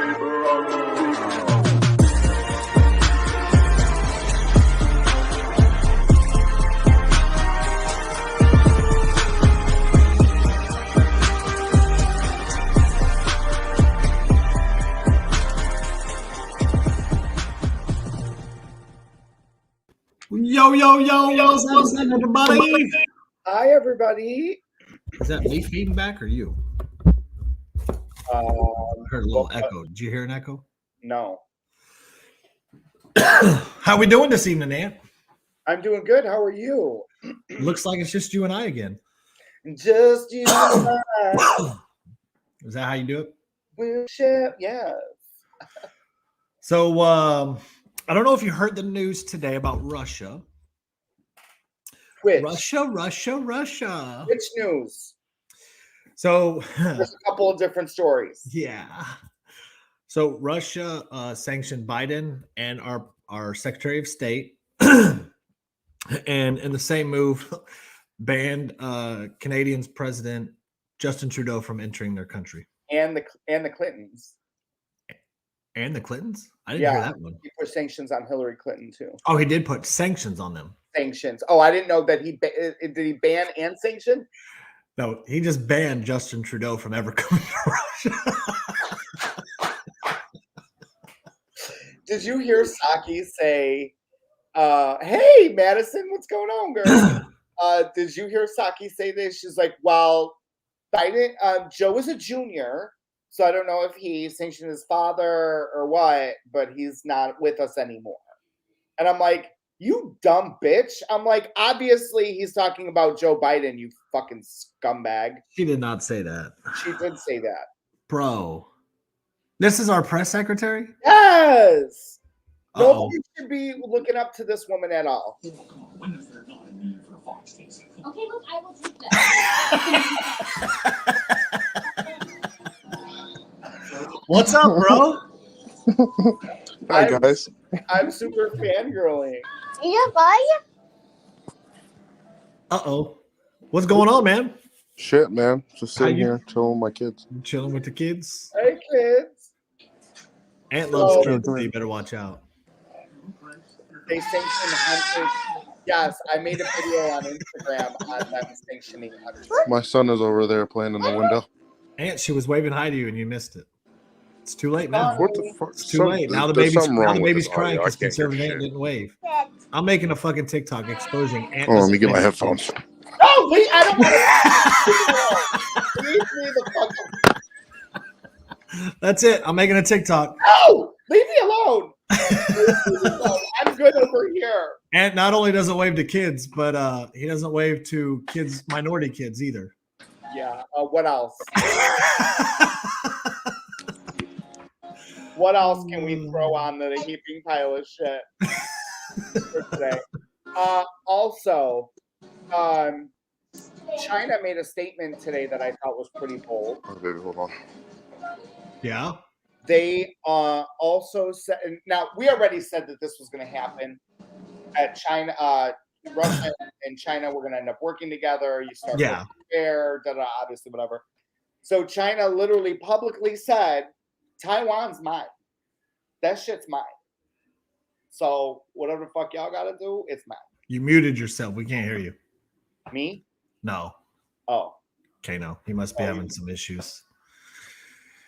Yo, what's up, everybody? Hi, everybody. Is that me feeding back or you? I heard a little echo. Did you hear an echo? No. How we doing this evening, Ant? I'm doing good. How are you? Looks like it's just you and I again. Just you and I. Is that how you do it? We'll share, yeah. So, I don't know if you heard the news today about Russia. Which? Russia. Which news? So, there's a couple of different stories. Yeah. So, Russia sanctioned Biden and our Secretary of State, and in the same move, banned Canadians President Justin Trudeau from entering their country. And the Clintons. And the Clintons? I didn't hear that one. He put sanctions on Hillary Clinton too. Oh, he did put sanctions on them. Sanctions. Oh, I didn't know that did he ban and sanction? No, he just banned Justin Trudeau from ever coming to Russia. Did you hear Psaki say, hey, Madison, what's going on, girl? Did you hear Psaki say this? She's like, well, Biden, Joe is a junior, so I don't know if he sanctioned his father or what, but he's not with us anymore. And I'm like, you dumb bitch. I'm like, obviously he's talking about Joe Biden, you fucking scumbag. She did not say that. She did say that. Bro. This is our press secretary? Yes. Nobody should be looking up to this woman at all. Okay, look, I will take that. What's up, bro? Hi, guys. I'm super fangirling. Yeah, bye. Uh-oh. What's going on, man? Shit, man. Just sitting here chilling with my kids. Chilling with the kids? Hey, kids. Ant loves kids, so you better watch out. They sanctioned hunters. Yes, I made a video on Instagram on them sanctioning hunters. My son is over there playing in the window. Ant, she was waving hi to you and you missed it. It's too late now. What the fuck? It's too late. Now the baby's crying because conservative Ant didn't wave. I'm making a fucking TikTok exposing Ant. Oh, let me get my headphones. No, wait, I don't want to. Leave me the fuck. That's it. I'm making a TikTok. No, leave me alone. I'm good over here. And not only doesn't wave to kids, but he doesn't wave to kids, minority kids either. Yeah. What else? What else can we throw on the heaping pile of shit for today? Also, China made a statement today that I thought was pretty bold. Oh, baby, hold on. Yeah. They also said, now we already said that this was going to happen at China, Russia and China were going to end up working together. You start there, obviously, whatever. So China literally publicly said, Taiwan's mine. That shit's mine. So whatever the fuck y'all got to do, it's mine. You muted yourself. We can't hear you. Me? No. Oh. Kano. He must be having some issues.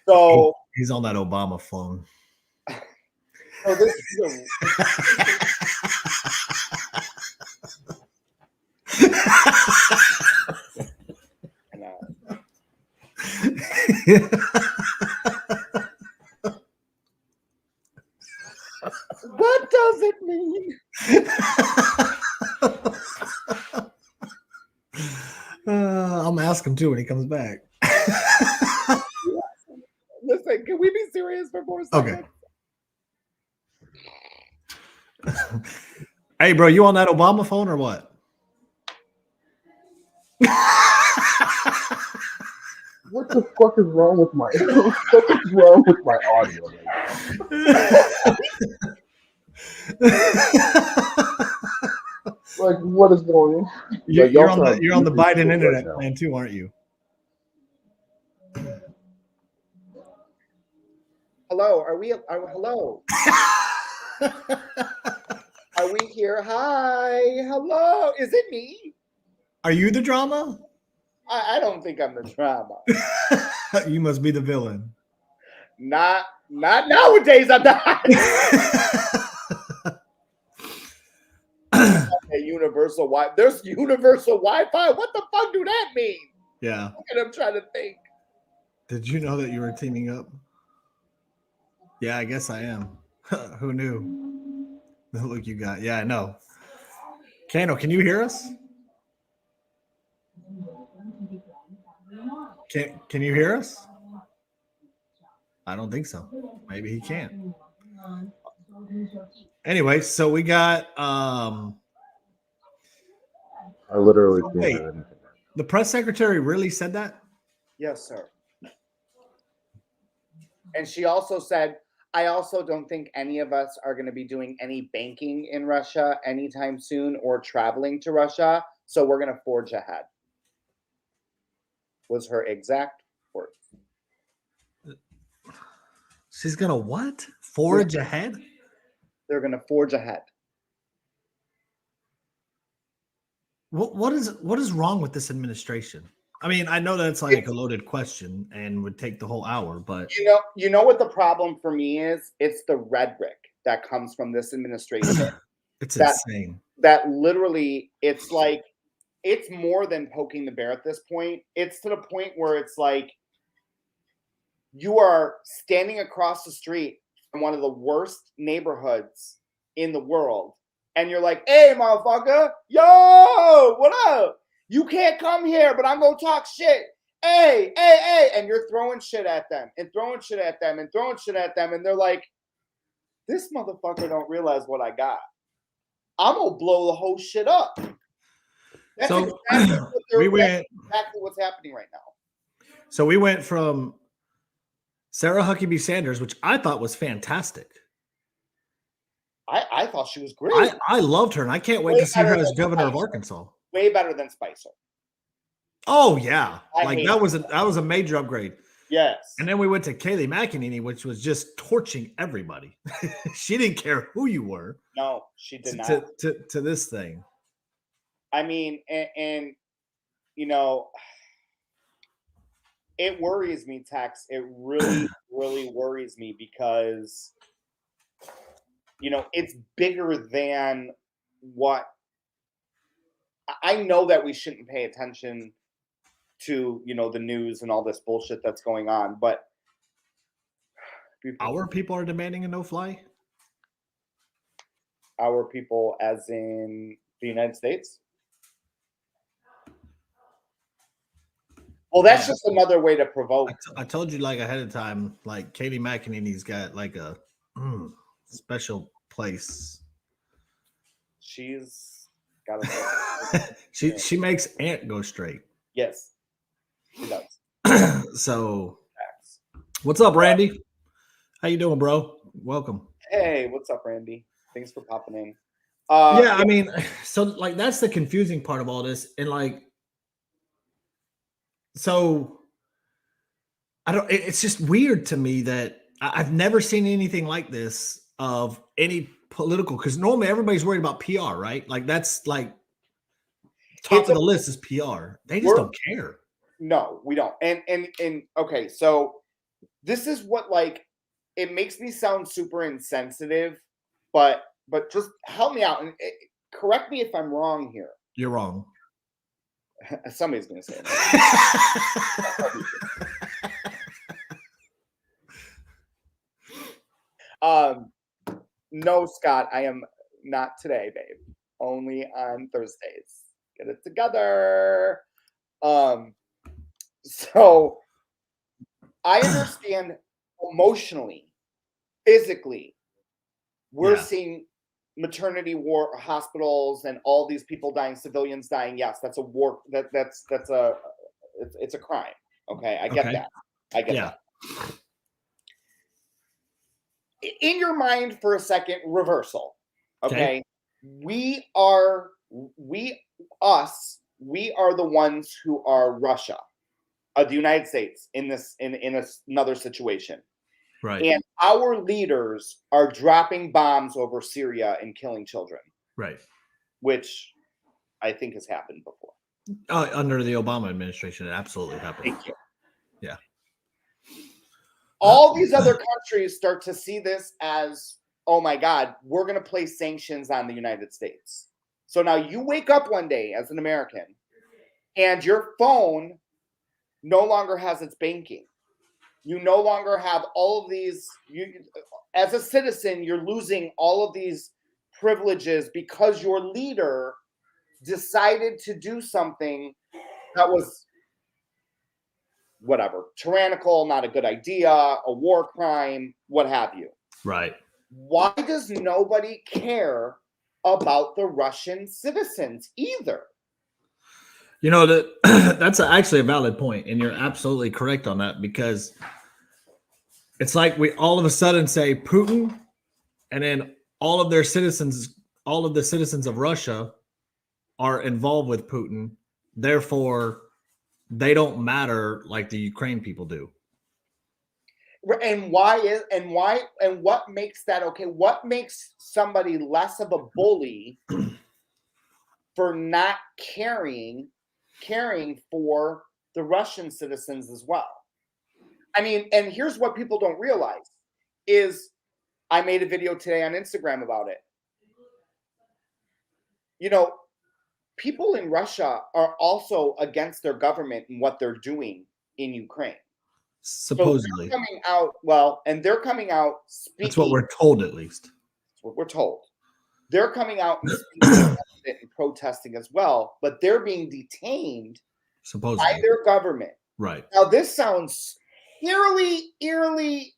So he's on that Obama phone. Oh, this is what does it mean? I'm asking him too when he comes back. Listen, can we be serious for 4 seconds? Okay. Hey, bro, you on that Obama phone or what? What the fuck is wrong with my audio? Like, what is going on? You're on the Biden internet plan too, aren't you? Hello, hello? Are we here? Hi, hello. Is it me? Are you the drama? I don't think I'm the drama. You must be the villain. Not nowadays. I'm not. A universal Wi. There's universal Wi-Fi. What the fuck do that mean? Yeah. And I'm trying to think. Did you know that you were teaming up? Yeah, I guess I am. Who knew? The look you got. Yeah, I know. Kano, can you hear us? Can you hear us? I don't think so. Maybe he can't. Anyway, so we got I literally can't wait, hear anything. the press secretary really said that? Yes, sir. And she also said, I also don't think any of us are going to be doing any banking in Russia anytime soon or traveling to Russia. So we're going to forge ahead. Was her exact words. She's gonna what? Forge ahead? They're going to forge ahead. What is wrong with this administration? I mean, I know that's like a loaded question and would take the whole hour, but You know what the problem for me is? It's the rhetoric that comes from this administration. it's that- insane. That literally, it's like, it's more than poking the bear at this point. It's to the point where it's like you are standing across the street from one of the worst neighborhoods in the world, and you're like, hey, motherfucker, yo, what up? You can't come here, but I'm gonna talk shit. Hey, and you're throwing shit at them and throwing shit at them and throwing shit at them, and they're like, this motherfucker don't realize what I got. I'm gonna blow the whole shit up. That's So, exactly we exactly what's happening right now. So we went from Sarah Huckabee Sanders, which I thought was fantastic. I thought she was great. I loved her, and I can't wait Way to see her better as than governor of Spicer. Arkansas. Way better than Spicer. Oh yeah, I like hate that her. was a major upgrade. Yes. And then we went to Kayleigh McEnany, which was just torching everybody. She didn't care who you were. No, she did not. To this thing. I mean, and you know, it worries me, Tex. It really, really worries me because, you know, it's bigger than what I know that we shouldn't pay attention to, you know, the news and all this bullshit that's going on, but Our people are demanding a no-fly. our people, as in the United States. Well, that's just another way to provoke. I told you like ahead of time, like Kayleigh McEnany's got like a special place. She's got a she makes Ant go straight. yes, she does. So, Facts. what's up, Randy? How you doing, bro? Welcome. Hey, what's up, Randy? Thanks for popping in. Yeah, I mean, so like that's the confusing part of all this, and like, so I don't. It's just weird to me that I've never seen anything like this of any political. Because normally everybody's worried about PR, right? Like that's like top of the list is PR. They just don't care. No, we don't. And okay, so this is what, like, it makes me sound super insensitive, but just help me out and correct me if I'm wrong here. You're wrong. Somebody's gonna say it. No, Scott, I am not today, babe. Only on Thursdays. Get it together. So I understand emotionally, physically, we're seeing maternity war hospitals and all these people dying, civilians dying. Yes, that's a war. It's a crime. Okay, I get that. I get that. In your mind for a second, reversal. Okay. We are the ones who are Russia, the United States in this in another situation. Right. And our leaders are dropping bombs over Syria and killing children, Right. which I think has happened before. Under the Obama administration, it absolutely happened. Thank you. Yeah. All these other countries start to see this as, oh my God, we're going to place sanctions on the United States. So now you wake up one day as an American and your phone no longer has its banking. You no longer have all of these. As a citizen, you're losing all of these privileges because your leader decided to do something that was whatever, tyrannical, not a good idea, a war crime, what have you. Right. Why does nobody care about the Russian citizens either? You know, that that's actually a valid point, and you're absolutely correct on that, because it's like we all of a sudden say Putin, and then all of the citizens of Russia are involved with Putin. Therefore, they don't matter like the Ukraine people do. And what makes that okay? What makes somebody less of a bully for not caring for the Russian citizens as well? I mean, and here's what people don't realize is I made a video today on Instagram about it. You know, people in Russia are also against their government and what they're doing in Ukraine. Supposedly. So they're coming out, and they're coming out speaking. That's what we're told, at least. That's what we're told. They're coming out and speaking against it and protesting as well, but they're being detained Supposedly. by their government. Right. Now, this sounds eerily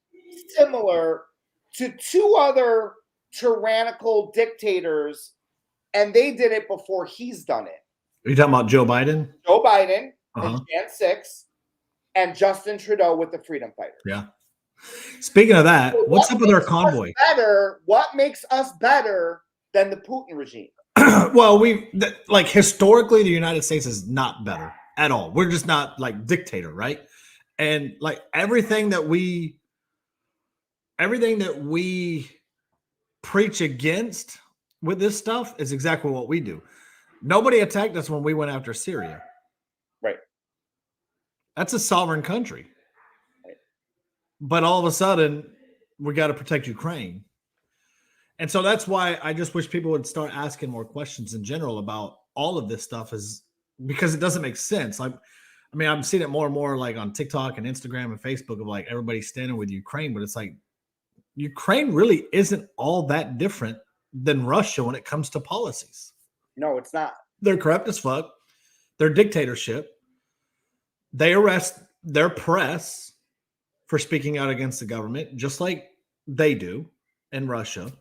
similar to two other tyrannical dictators, and they did it before he's done it. Are you talking about Joe Biden? Joe Biden Uh-huh. and Jan 6 and Justin Trudeau with the Freedom Fighters. Yeah. Speaking of that, So what's up with our makes us convoy? What makes us better than the Putin regime? Well, like historically, the United States is not better at all. We're just not like dictator, right? And like everything that we preach against with this stuff is exactly what we do. Nobody attacked us when we went after Syria. Right. That's a sovereign country. Right. But all of a sudden, we got to protect Ukraine. And so that's why I just wish people would start asking more questions in general about all of this stuff, is because it doesn't make sense. Like, I mean, I'm seeing it more and more like on TikTok and Instagram and Facebook of like everybody standing with Ukraine, but it's like Ukraine really isn't all that different than Russia when it comes to policies. No, it's not. They're corrupt as fuck. They're dictatorship. They arrest their press for speaking out against the government, just like they do in Russia.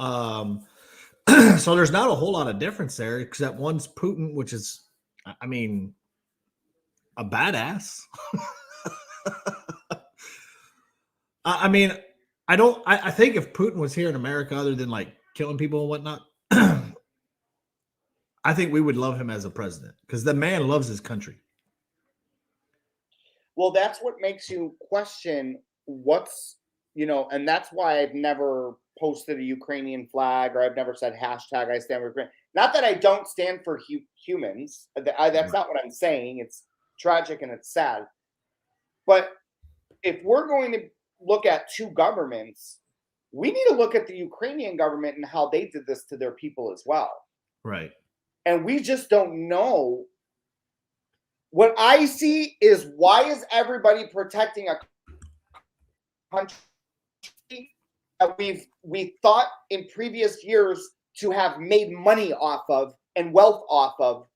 So there's not a whole lot of difference there, except one's Putin, which is, I mean, a badass. I mean, I think if Putin was here in America, other than like killing people and whatnot, I think we would love him as a president because the man loves his country. Well, that's what makes you question what's, and that's why I've never posted a Ukrainian flag, or I've never said hashtag I stand with Ukraine. Not that I don't stand for humans. That's not what I'm saying. It's tragic and it's sad. But if we're going to look at two governments, we need to look at the Ukrainian government and how they did this to their people as well. Right. And we just don't know. What I see is, why is everybody protecting a country that we thought in previous years to have made money off of and wealth off of,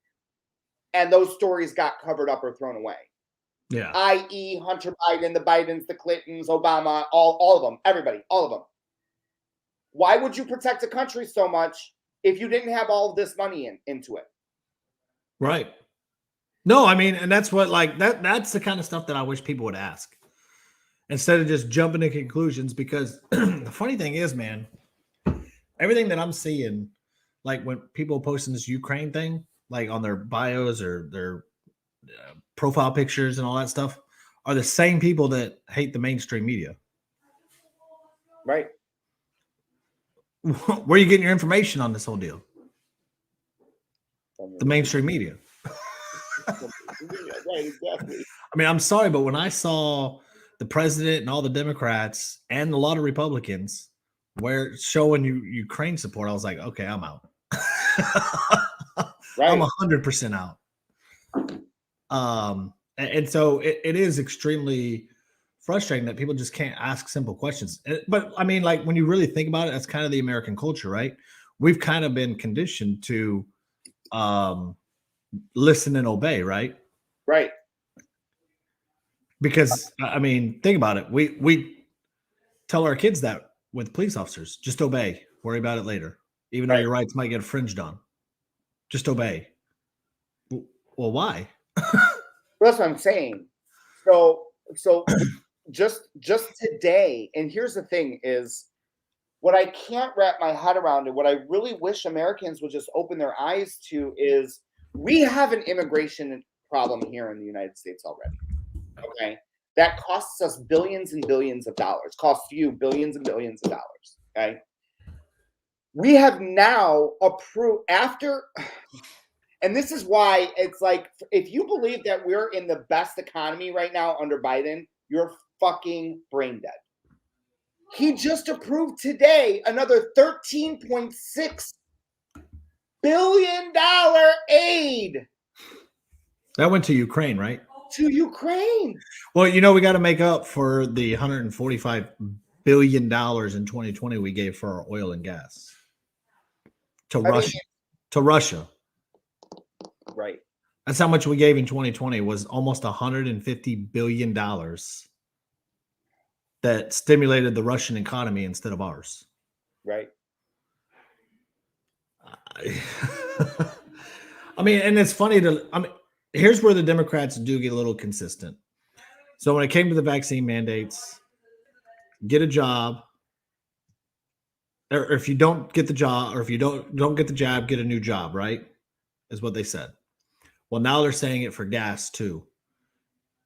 and those stories got covered up or thrown away? Yeah. I.e. Hunter Biden, the Bidens, the Clintons, Obama, all of them, everybody, all of them. Why would you protect a country so much if you didn't have all of this money into it? Right. No, I mean, and that's what, like, that's the kind of stuff that I wish people would ask instead of just jumping to conclusions, because the funny thing is, man, everything that I'm seeing, like when people posting this Ukraine thing, like on their bios or their profile pictures and all that stuff, are the same people that hate the mainstream media. Right. Where are you getting your information on this whole deal? The mainstream media. Right, exactly. I mean, I'm sorry, but when I saw the president and all the Democrats and a lot of Republicans where showing you Ukraine support, I was like, okay, I'm out. I'm Right. 100% out. And so it is extremely frustrating that people just can't ask simple questions. But I mean, like when you really think about it, that's kind of the American culture, right? We've kind of been conditioned to listen and obey, right? Right. Because I mean, think about it. We tell our kids that with police officers, just obey, worry about it later, even though Right. your rights might get infringed on. Just obey. Well, why? That's what I'm saying. So just today, and here's the thing is what I can't wrap my head around and what I really wish Americans would just open their eyes to is we have an immigration problem here in the United States already. Okay. That costs us billions and billions of dollars, costs you billions and billions of dollars. Okay. We have now approved after, and this is why it's like, if you believe that we're in the best economy right now under Biden, you're fucking brain dead. He just approved today another $13.6 billion aid That went to Ukraine, right? to Ukraine. Well, you know, we got to make up for the $145 billion in 2020 we gave for our oil and gas to Russia. To Russia. Right. That's how much we gave in 2020 was almost $150 billion that stimulated the Russian economy instead of ours. Right. I mean, and it's funny here's where the Democrats do get a little consistent. So when it came to the vaccine mandates, get a job, or if you don't get the job, or if you don't get the job, get a new job, right? Is what they said. Well, now they're saying it for gas too.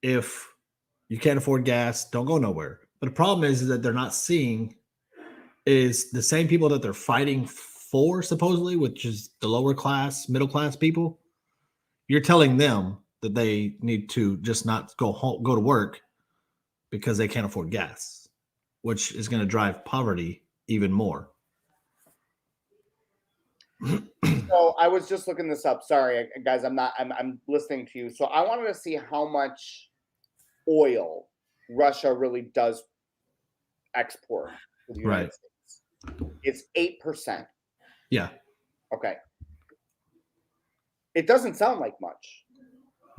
If you can't afford gas, don't go nowhere. But the problem is that they're not seeing is the same people that they're fighting for, supposedly, which is the lower class, middle class people. You're telling them that they need to just not go to work because they can't afford gas, which is going to drive poverty even more. So I was just looking this up. Sorry, guys, I'm listening to you. So I wanted to see how much oil Russia really does export to the United States. It's 8%. Yeah. Okay. It doesn't sound like much.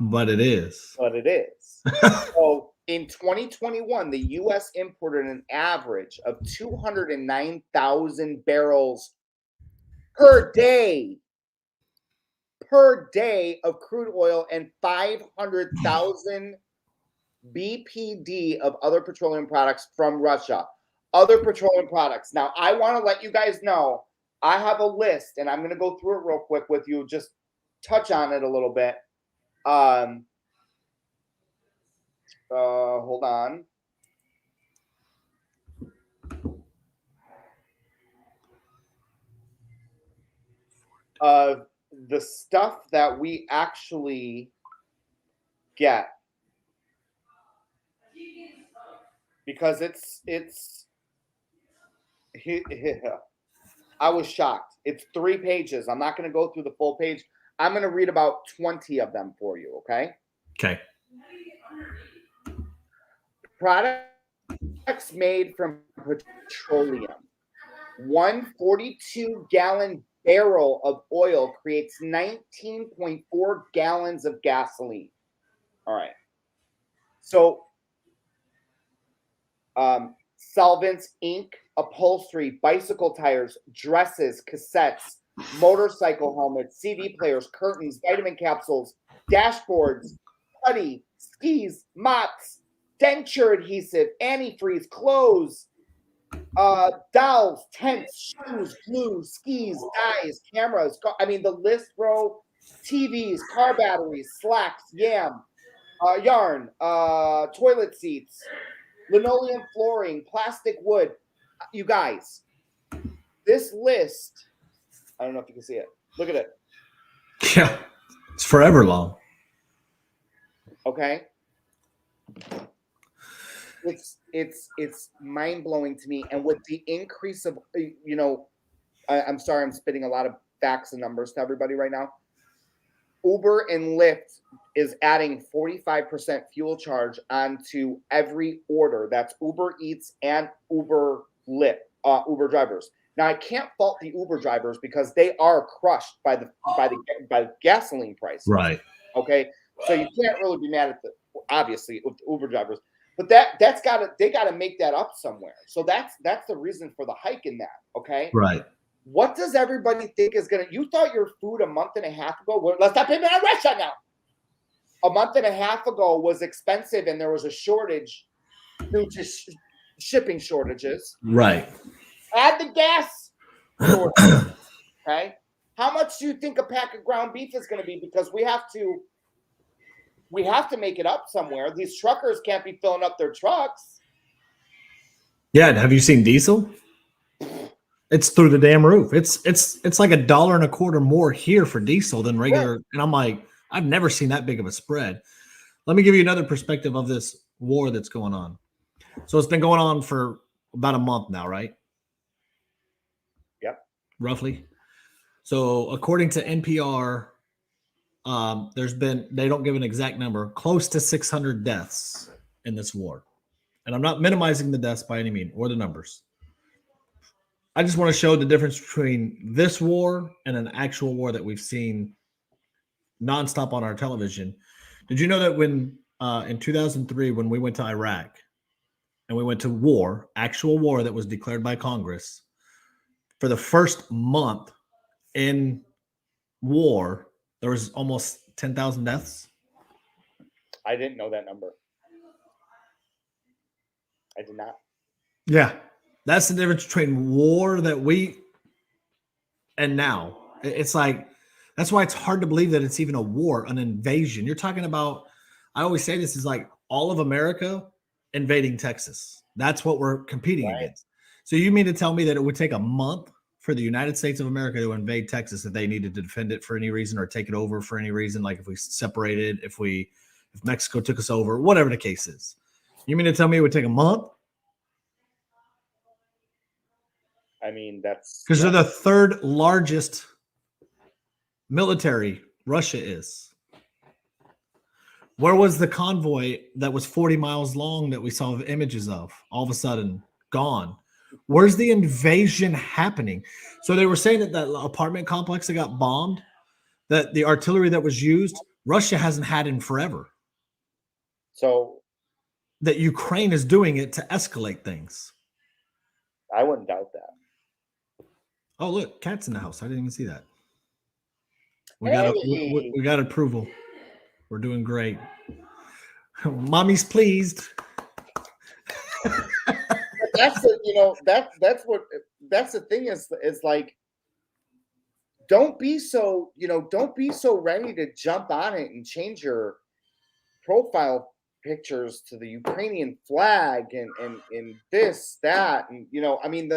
But it is. But it is. So in 2021, the U.S. imported an average of 209,000 barrels per day of crude oil and 500,000 BPD of other petroleum products from Russia. Other petroleum products. Now, I want to let you guys know, I have a list, and I'm going to go through it real quick with you, just touch on it a little bit. Hold on. The stuff that we actually get, because it's I was shocked. It's 3 pages. I'm not going to go through the full page. I'm going to read about 20 of them for you. Okay. Okay. Products made from petroleum. 142-gallon barrel of oil creates 19.4 gallons of gasoline. All right. So, solvents, ink, upholstery, bicycle tires, dresses, cassettes, motorcycle helmets, CD players, curtains, vitamin capsules, dashboards, putty, skis, mops, denture adhesive, antifreeze, clothes, dowels, tents, shoes, glue, skis, dyes, cameras. I mean, the list, bro. TVs, car batteries, slacks, yarn, toilet seats, linoleum flooring, plastic wood, You guys, this list, I don't know if you can see it. Look at it. Yeah, it's forever long. Okay. It's mind-blowing to me. And with the increase of, I'm sorry, I'm spitting a lot of facts and numbers to everybody right now. Uber and Lyft is adding 45% fuel charge onto every order. That's Uber Eats and Uber Lyft, Uber drivers. Now I can't fault the Uber drivers because they are crushed by the gasoline prices. Right. Okay, so you can't really be mad at obviously with the Uber drivers, but they gotta make that up somewhere. So that's the reason for the hike in that. Okay. Right. What does everybody think is gonna? You thought your food a month and a half ago? Let's not pay me on restaurant now. A month and a half ago was expensive, and there was a shortage due to shipping shortages. Right. Add the gas shortage. Okay, how much do you think a pack of ground beef is going to be? Because we have to make it up somewhere. These truckers can't be filling up their trucks. Yeah. Have you seen diesel? It's through the damn roof. It's like $1.25 more here for diesel than regular. Right. And I'm like, I've never seen that big of a spread. Let me give you another perspective of this war that's going on. So it's been going on for about a month now, right? Yep. Roughly. So according to NPR, they don't give an exact number, close to 600 deaths in this war. And I'm not minimizing the deaths by any means or the numbers. I just want to show the difference between this war and an actual war that we've seen nonstop on our television. Did you know that when in 2003, when we went to Iraq and we went to war, actual war that was declared by Congress, for the first month in war, there was almost 10,000 deaths? I didn't know that number. I did not. Yeah. That's the difference between war and now. It's like, that's why it's hard to believe that it's even a war, an invasion. You're talking about, I always say this is like all of America invading Texas. That's what we're competing against. So you mean to tell me that it would take a month for the United States of America to invade Texas if they needed to defend it for any reason or take it over for any reason? Like if we separated, if Mexico took us over, whatever the case is. You mean to tell me it would take a month? I mean, that's because they're the third largest military. Russia is. Where was the convoy that was 40 miles long that we saw images of? All of a sudden, gone. Where's the invasion happening? So they were saying that apartment complex that got bombed, that the artillery that was used, Russia hasn't had in forever. So that Ukraine is doing it to escalate things. I wouldn't doubt that. Oh, look, cat's in the house. I didn't even see that. We got approval. We're doing great. Mommy's pleased. That's the thing is like, don't be so ready to jump on it and change your profile pictures to the Ukrainian flag and this, that, and I mean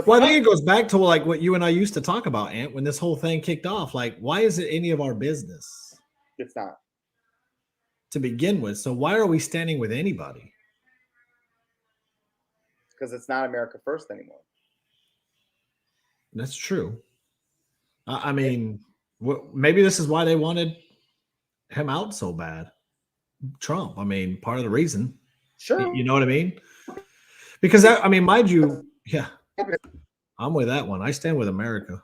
well, I think it goes back to like what you and I used to talk about, Ant, when this whole thing kicked off. Like, why is it any of our business? It's not. To begin with. So why are we standing with anybody? Because it's not America first anymore. That's true. I mean, maybe this is why they wanted him out so bad. Trump. I mean, part of the reason. Sure. You know what I mean? Because mind you, yeah. I'm with that one. I stand with America.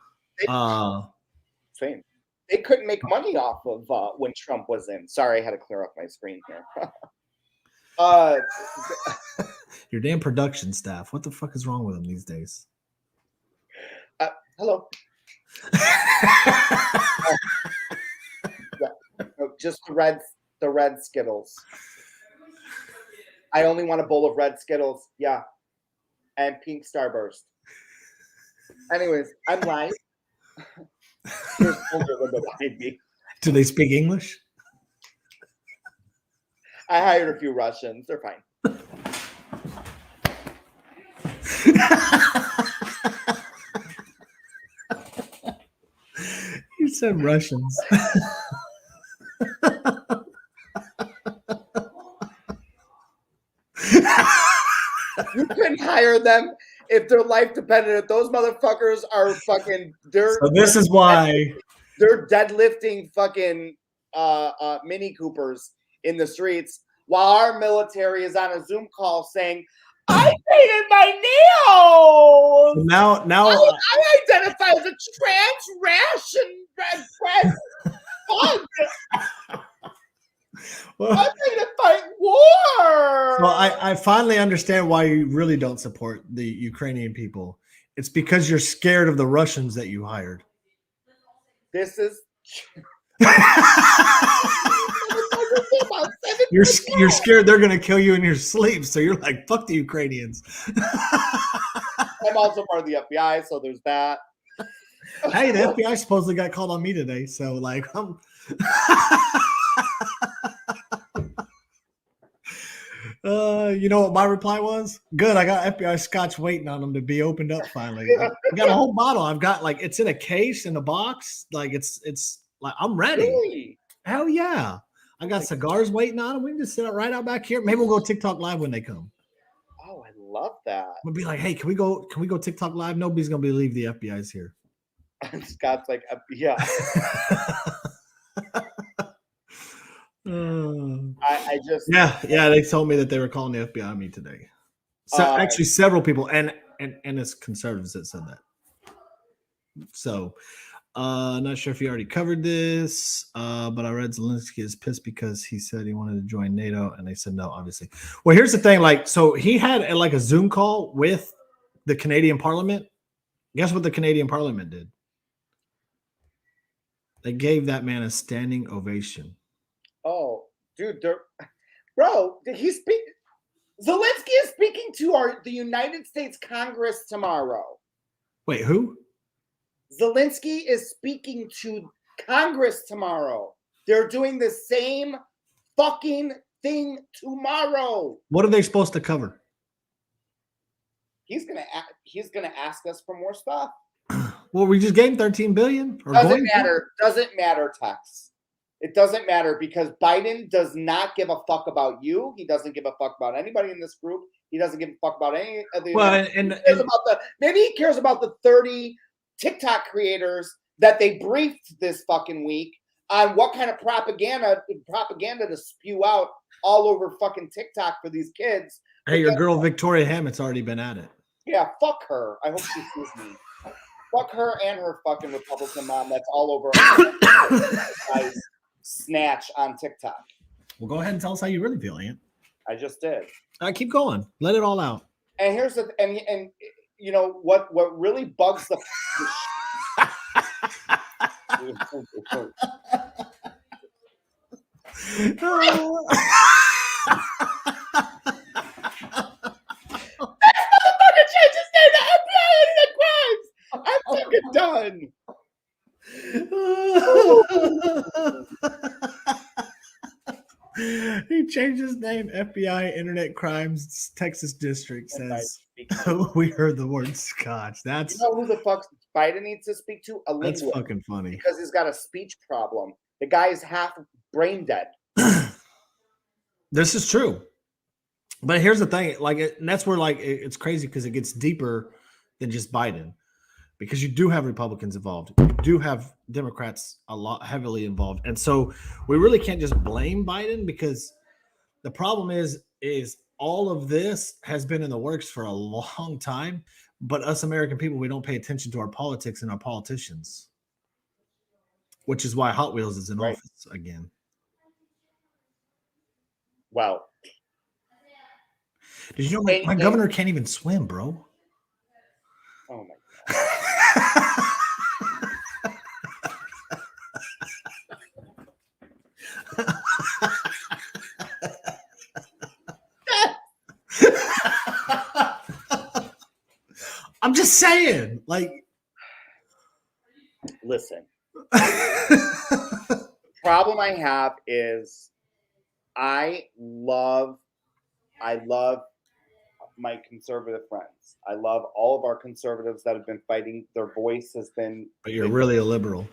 Same. They couldn't make money off of when Trump was in. Sorry, I had to clear up my screen here. Your damn production staff. What the fuck is wrong with them these days? Hello. Just the red Skittles. I only want a bowl of red Skittles. Yeah. And pink Starburst. Anyways, I'm live. There's older behind me. Do they speak English? I hired a few Russians. They're fine. You said Russians. You couldn't hire them if their life depended. If those motherfuckers are fucking, So this is why. they're deadlifting fucking Mini Coopers in the streets while our military is on a Zoom call saying, "I painted my nails. Now I identify as a trans ration fuck. well, I'm ready to fight war." so I finally understand why you really don't support the Ukrainian people. It's because you're scared of the Russians that you hired. This is You're scared they're gonna kill you in your sleep, so you're like, fuck the Ukrainians. I'm also part of the FBI, so there's that. Hey, the FBI supposedly got called on me today, so like you know what my reply was? Good, I got FBI scotch waiting on them to be opened up finally. I got a whole bottle. I've got like it's in a case in a box. Like it's like I'm ready. Really? Hell yeah. I got cigars waiting on them. We can just sit right out back here. Maybe we'll go TikTok live when they come. Oh, I love that. We'll be like, hey, can we go TikTok live? Nobody's gonna believe the FBI's here. Scott's like, yeah. I just yeah, they told me that they were calling the FBI on me today. So actually several people and it's conservatives that said that. So not sure if you already covered this, but I read Zelensky is pissed because he said he wanted to join NATO, and they said no, obviously. Well, here's the thing, like, so he had like a Zoom call with the Canadian Parliament. Guess what the Canadian Parliament did? They gave that man a standing ovation. Oh, dude, bro, did he speak? Zelensky is speaking to the United States Congress tomorrow. Wait, who? Zelensky is speaking to Congress tomorrow. They're doing the same fucking thing tomorrow. What are they supposed to cover? He's gonna ask us for more stuff. Well, we just gave him 13 billion. Doesn't matter. Doesn't matter, Tex. It doesn't matter because Biden does not give a fuck about you. He doesn't give a fuck about anybody in this group. He doesn't give a fuck about any of the. Well, maybe he cares about the 30 TikTok creators that they briefed this fucking week on what kind of propaganda to spew out all over fucking TikTok for these kids. Hey, your girl Victoria Hammett's already been at it. Yeah, fuck her. I hope she sees me. Fuck her and her fucking Republican mom that's all over snatch on TikTok. Well, go ahead and tell us how you really feel, Ian. I just did. Keep going. Let it all out. And here's the and you know what really bugs the I'm fucking done. He changed his name. FBI Internet Crimes Texas District says we heard the word scotch. That's you know who the fuck Biden needs to speak to? A linguist. That's fucking funny. Because he's got a speech problem. The guy is half brain dead. This is true. But here's the thing, and that's where it's crazy because it gets deeper than just Biden. Because you do have Republicans involved. You do have Democrats a lot heavily involved. And so we really can't just blame Biden because the problem is all of this has been in the works for a long time. But us American people, we don't pay attention to our politics and our politicians, which is why Hot Wheels is in office again. Wow. Did you know my governor can't even swim, bro? Oh my God. I'm just saying, listen. Problem I have is I love my conservative friends. I love all of our conservatives that have been fighting. Their voice has been. But you're really a liberal.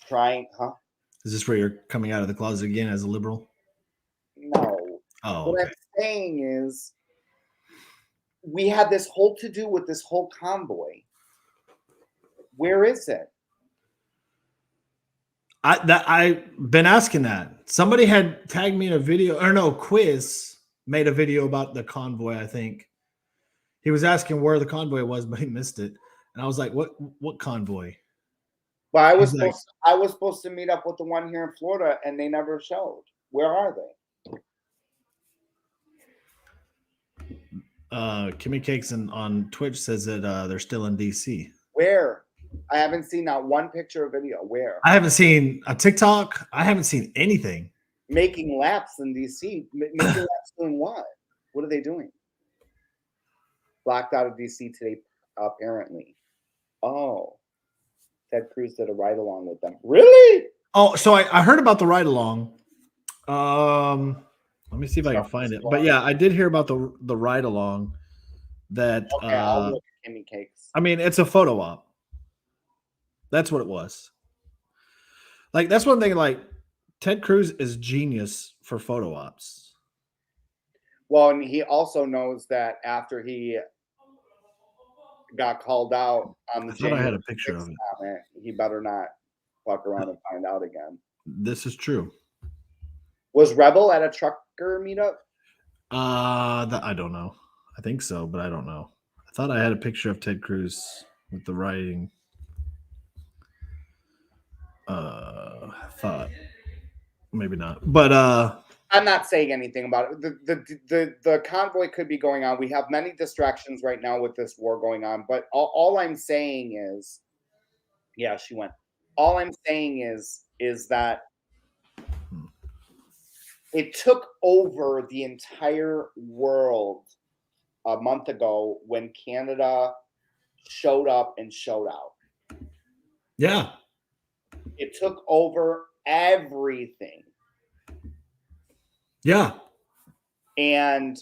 Trying, huh? Is this where you're coming out of the closet again as a liberal? No. Oh, What okay. I'm saying is, we had this whole to do with this whole convoy. Where is it? I've been asking that. Somebody had tagged me in a video, or no, Quiz made a video about the convoy, I think. He was asking where the convoy was, but he missed it. And I was like, what convoy? Well, I He's like, was supposed to meet up with the one here in Florida, and they never showed. Where are they? Kimmy Cakes on Twitch says that they're still in DC. Where? I haven't seen not one picture or video. Where? I haven't seen a TikTok. I haven't seen anything. Making laps in DC. Making laps doing what? What are they doing? Blocked out of DC today, apparently. Oh. Ted Cruz did a ride along with them. Really? Oh, so I heard about the ride along. Let me see if I can find it. But yeah, I did hear about the ride along. That okay, I'll look at Kimmy Cakes. I mean, it's a photo op. That's what it was. Like, that's one thing. Like, Ted Cruz is genius for photo ops. Well, and he also knows that after he got called out on the I thought I had a picture of it. Comment, he better not fuck around and find out again. This is true. Was Rebel at a trucker meetup? I don't know. I think so, but I don't know. I thought I had a picture of Ted Cruz with the writing. I thought maybe not, but I'm not saying anything about it. The convoy could be going on. We have many distractions right now with this war going on, but all I'm saying is, yeah, she went. All I'm saying is that it took over the entire world a month ago when Canada showed up and showed out. yeah. It took over everything. Yeah. And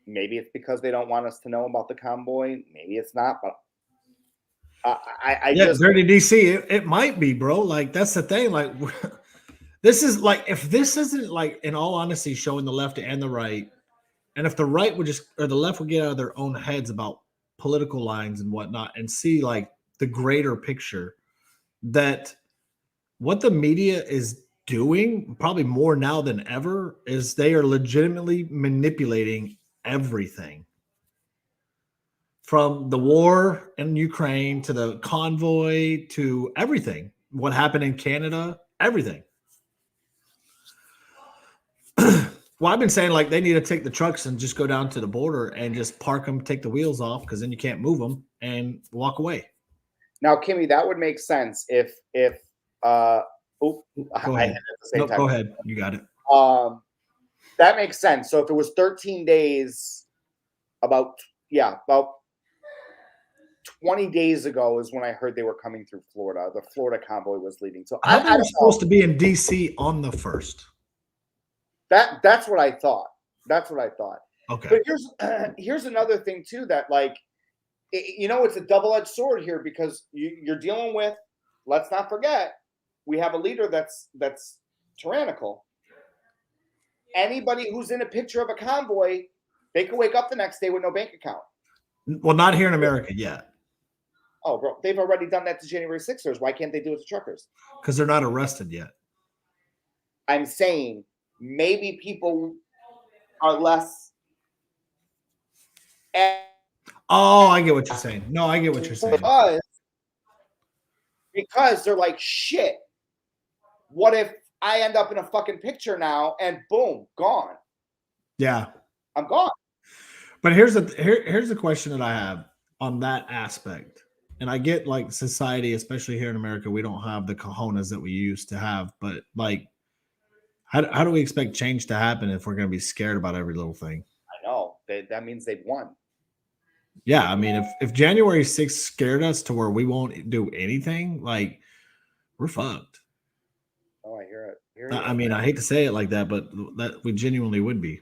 maybe it's because they don't want us to know about the convoy. Maybe it's not, but I just Dirty DC. It might be, bro. Like, that's the thing. Like, this is like, if this isn't, like, in all honesty, showing the left and the right, and if the right would just, or the left would get out of their own heads about political lines and whatnot and see, like, the greater picture, that what the media is doing, probably more now than ever, is they are legitimately manipulating everything. From the war in Ukraine to the convoy to everything. What happened in Canada, everything. Well, I've been saying, like, they need to take the trucks and just go down to the border and just park them, take the wheels off, because then you can't move them, and walk away. Now, Kimmy, that would make sense if Go I ahead. hit it at the same No, time. go ahead. You got it. That makes sense. So if it was 13 days, about 20 days ago is when I heard they were coming through Florida. The Florida convoy was leaving. So I I thought don't we're supposed to be in DC on the 1st. That's what I thought. That's what I thought. Okay. But here's another thing too, that, like, it's a double-edged sword here, because you're dealing with, let's not forget, we have a leader that's tyrannical. Anybody who's in a picture of a convoy, they could wake up the next day with no bank account. Well, not here in America yet. Oh, bro, they've already done that to January 6ers. Why can't they do it to truckers? Because they're not arrested yet. I'm saying maybe people are less. Oh, I get what you're saying. No, I get what you're saying. Because they're like, shit, what if I end up in a fucking picture now and boom, gone? Yeah. I'm gone. But here's the question that I have on that aspect. And I get, like, society, especially here in America, we don't have the cojones that we used to have. But, like, how do we expect change to happen if we're going to be scared about every little thing? I know. That means they've won. Yeah, I mean, if January 6th scared us to where we won't do anything, like, we're fucked. Oh, I hear it. I mean, I hate to say it like that, but that we genuinely would be.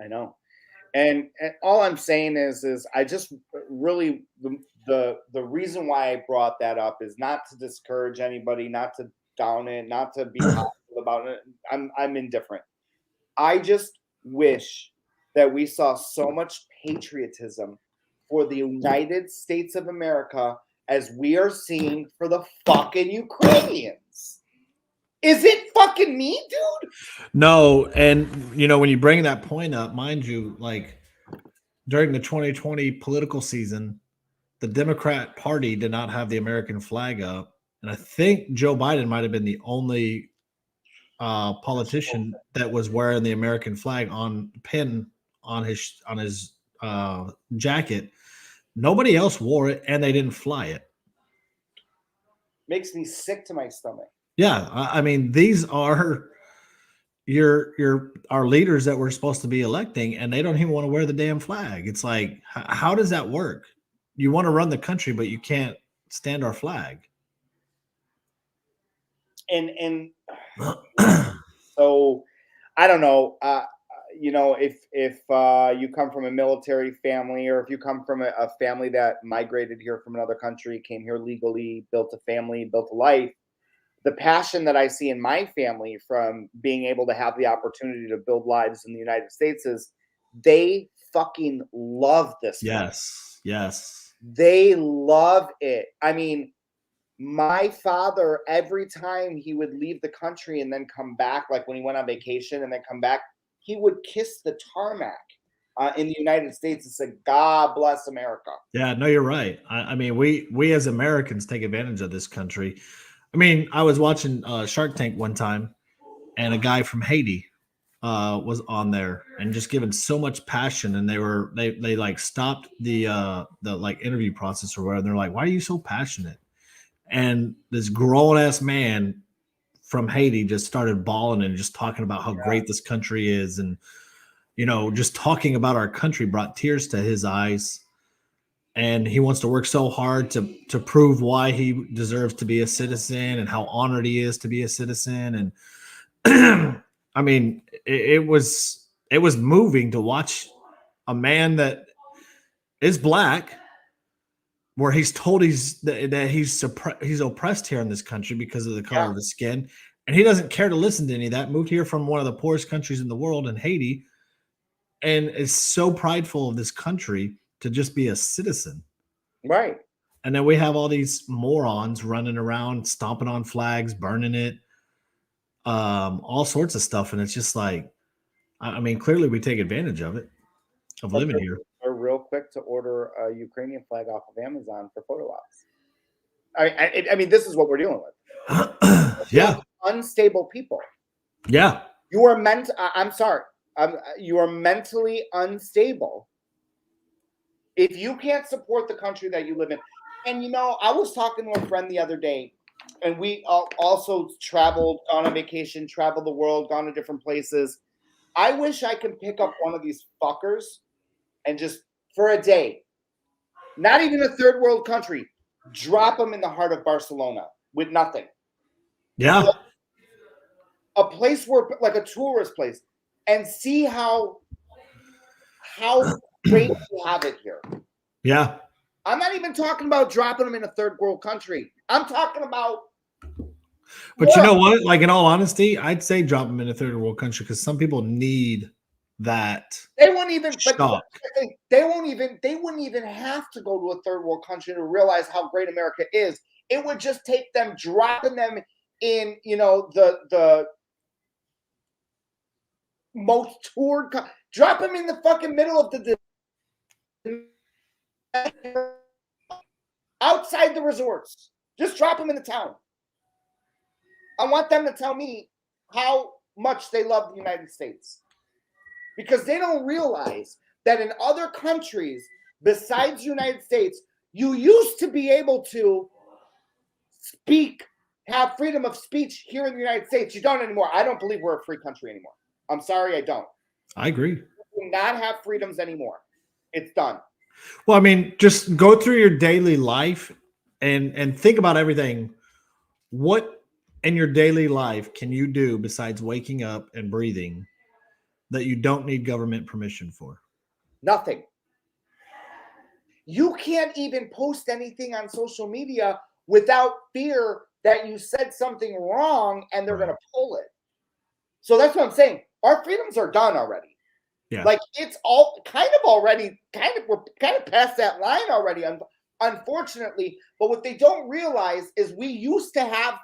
I know. And all I'm saying is I just really the reason why I brought that up is not to discourage anybody, not to down it, not to be positive about it. I'm indifferent. I just wish that we saw so much patriotism for the United States of America as we are seeing for the fucking Ukrainians. Is it fucking me, dude? No, and when you bring that point up, mind you, like during the 2020 political season, the Democrat Party did not have the American flag up, and I think Joe Biden might have been the only politician that was wearing the American flag on pin on his jacket. Nobody else wore it, and they didn't fly it. Makes me sick to my stomach. Yeah, I mean, these are our leaders that we're supposed to be electing, and they don't even want to wear the damn flag. It's like, how does that work? You want to run the country, but you can't stand our flag. And so I don't know. If you come from a military family, or if you come from a family that migrated here from another country, came here legally, built a family, built a life, the passion that I see in my family from being able to have the opportunity to build lives in the United States is they fucking love this. Yes. They love it. I mean, my father, every time he would leave the country and then come back, like when he went on vacation and then come back, he would kiss the tarmac in the United States and say, "God bless America." Yeah, no, you're right. I mean, we as Americans take advantage of this country. I mean, I was watching Shark Tank one time, and a guy from Haiti was on there and just giving so much passion, and they like stopped the like interview process or whatever. And they're like, "Why are you so passionate?" And this grown ass man from Haiti just started bawling and just talking about how great this country is, and just talking about our country brought tears to his eyes. And he wants to work so hard to prove why he deserves to be a citizen and how honored he is to be a citizen. And I mean, it was moving to watch a man that is black, where he's told that he's oppressed here in this country because of the color of his skin, and he doesn't care to listen to any of that. Moved here from one of the poorest countries in the world, in Haiti, and is so prideful of this country to just be a citizen. Right. And then we have all these morons running around, stomping on flags, burning it, all sorts of stuff. And it's just like, I mean, clearly we take advantage of it, of living here. They're real quick to order a Ukrainian flag off of Amazon for photo ops. I mean, this is what we're dealing with. Yeah. Unstable people. Yeah. You are I'm sorry. You are mentally unstable if you can't support the country that you live in. And I was talking to a friend the other day, and we also traveled, gone on vacation, traveled the world, gone to different places. I wish I could pick up one of these fuckers and just for a day, not even a third world country, drop them in the heart of Barcelona with nothing. Yeah. A place where, like a tourist place, and see how great we have it here. Yeah. I'm not even talking about dropping them in a third world country. I'm talking about. But you know what? Like, in all honesty, I'd say drop them in a third world country because some people need that. They won't even. Shock. They wouldn't even have to go to a third world country to realize how great America is. It would just take them dropping them in, the most toured. Drop them in the fucking middle of the outside the resorts. Just drop them in the town. I want them to tell me how much they love the United States, because they don't realize that in other countries besides the United States, you used to be able to have freedom of speech here in the United States. You don't anymore. I don't believe we're a free country anymore. I'm sorry, I don't. I agree. We do not have freedoms anymore. It's done. Well, I mean, just go through your daily life and think about everything. What in your daily life can you do besides waking up and breathing that you don't need government permission for? Nothing. You can't even post anything on social media without fear that you said something wrong and they're Right. going to pull it. So that's what I'm saying. Our freedoms are done already. Yeah. Like it's all kind of already, we're kind of past that line already, unfortunately. But what they don't realize is we used to have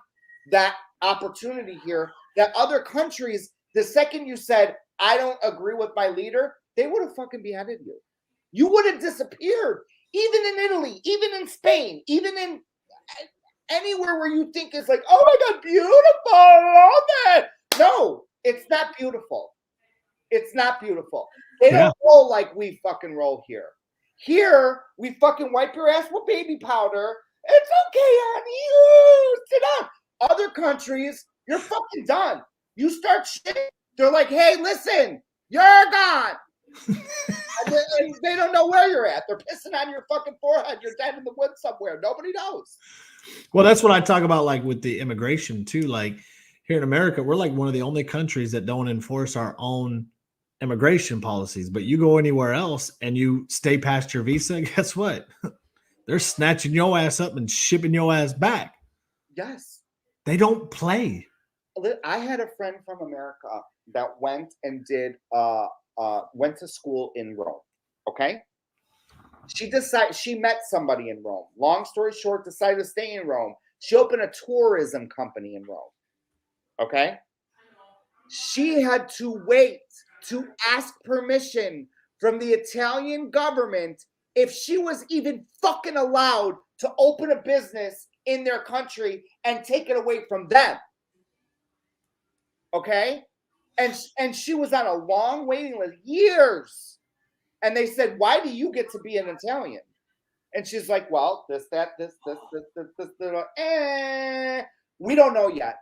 that opportunity here that other countries, the second you said, I don't agree with my leader, they would have fucking beheaded you. You would have disappeared. Even in Italy, even in Spain, even in anywhere where you think is like, oh my God, beautiful, I love it. No, it's not beautiful. It's not beautiful. They don't roll like we fucking roll here. Here, we fucking wipe your ass with baby powder. It's okay, honey. Ooh, sit down. Other countries, you're fucking done. You start shit, they're like, hey, listen, you're gone. and they don't know where you're at. They're pissing on your fucking forehead. You're dead in the woods somewhere. Nobody knows. Well, that's what I talk about, like with the immigration too. Like here in America, we're like one of the only countries that don't enforce our own immigration policies. But you go anywhere else and you stay past your visa, guess what? They're snatching your ass up and shipping your ass back. Yes. They don't play. I had a friend from America that went and went to school in Rome. Okay. She met somebody in Rome. Long story short, decided to stay in Rome. She opened a tourism company in Rome. Okay. She had to wait to ask permission from the Italian government if she was even fucking allowed to open a business in their country and take it away from them. Okay. And she was on a long waiting list, years. And they said, why do you get to be an Italian? And she's like, well, this. We don't know yet.